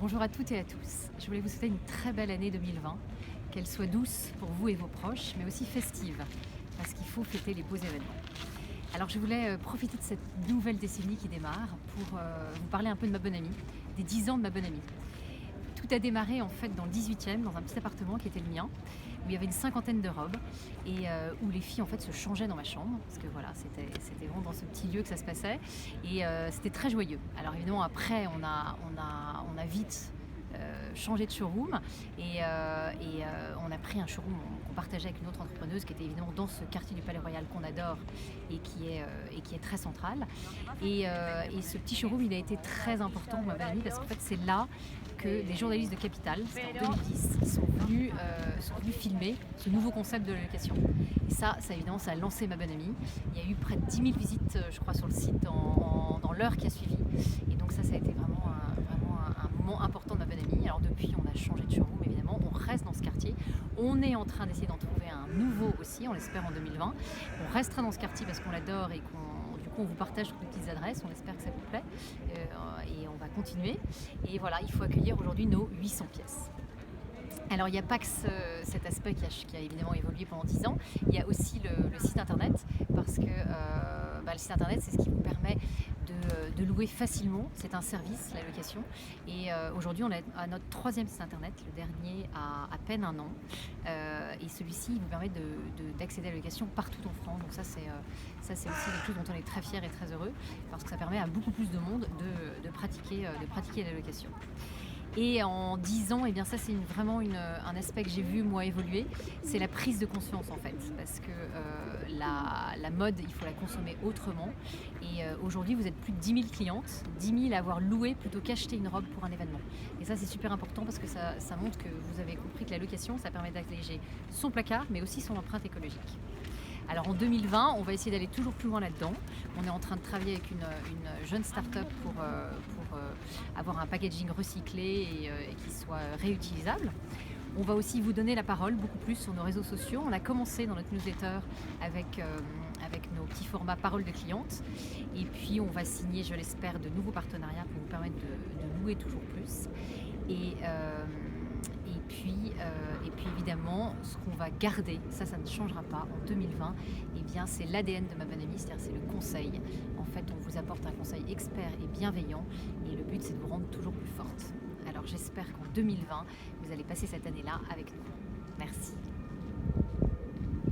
Bonjour à toutes et à tous. Je voulais vous souhaiter une très belle année 2020, qu'elle soit douce pour vous et vos proches, mais aussi festive, parce qu'il faut fêter les beaux événements. Alors je voulais profiter de cette nouvelle décennie qui démarre pour vous parler un peu de ma bonne amie, des 10 ans de ma bonne amie. Tout a démarré en fait dans le 18e, dans un petit appartement qui était le mien, où il y avait une cinquantaine de robes et où les filles en fait se changeaient dans ma chambre, parce que voilà, c'était vraiment dans ce petit lieu que ça se passait et c'était très joyeux. Alors évidemment après on a vite changé de showroom et on a pris un showroom qu'on partageait avec une autre entrepreneuse qui était évidemment dans ce quartier du Palais Royal qu'on adore et qui est très central. Et ce petit showroom il a été très important pour ma bonne amie parce qu'en fait c'est là que des journalistes de Capital, c'était en 2010, sont venus filmer ce nouveau concept de la location. Et ça évidemment, ça a lancé ma bonne amie. Il y a eu près de 10 000 visites, je crois, sur le site dans l'heure qui a suivi. Et donc ça a été vraiment un moment important de ma bonne amie. Alors depuis, on a changé de showroom, évidemment. On reste dans ce quartier. On est en train d'essayer d'en trouver un nouveau aussi, on l'espère en 2020. On restera dans ce quartier parce qu'on l'adore et on vous partage toutes les petites adresses, on espère que ça vous plaît et on va continuer. Et voilà, il faut accueillir aujourd'hui nos 800 pièces. Alors il n'y a pas que cet aspect qui a évidemment évolué pendant 10 ans, il y a aussi le site internet parce que le site internet c'est ce qui vous permet de louer facilement, c'est un service la location et aujourd'hui on est à notre 3e site internet, le dernier a à peine un an et celui-ci il vous permet d'accéder à la location partout en France, donc ça c'est aussi quelque chose dont on est très fiers et très heureux parce que ça permet à beaucoup plus de monde de pratiquer la location. Et en 10 ans, eh bien ça c'est vraiment un aspect que j'ai vu moi évoluer, c'est la prise de conscience en fait, parce que la mode, il faut la consommer autrement. Et aujourd'hui, vous êtes plus de 10 000 clientes, 10 000 à avoir loué plutôt qu'acheter une robe pour un événement. Et ça c'est super important parce que ça montre que vous avez compris que la location, ça permet d'alléger son placard, mais aussi son empreinte écologique. Alors en 2020, on va essayer d'aller toujours plus loin là-dedans. On est en train de travailler avec une jeune start-up pour avoir un packaging recyclé et qui soit réutilisable. On va aussi vous donner la parole beaucoup plus sur nos réseaux sociaux. On a commencé dans notre newsletter avec nos petits formats paroles de clientes. Et puis on va signer, je l'espère, de nouveaux partenariats pour vous permettre de louer toujours plus. Et puis évidemment, ce qu'on va garder, ça ne changera pas en 2020, eh bien c'est l'ADN de ma bonne amie, c'est-à-dire c'est le conseil. En fait, on vous apporte un conseil expert et bienveillant et le but c'est de vous rendre toujours plus forte. Alors j'espère qu'en 2020, vous allez passer cette année-là avec nous. Merci.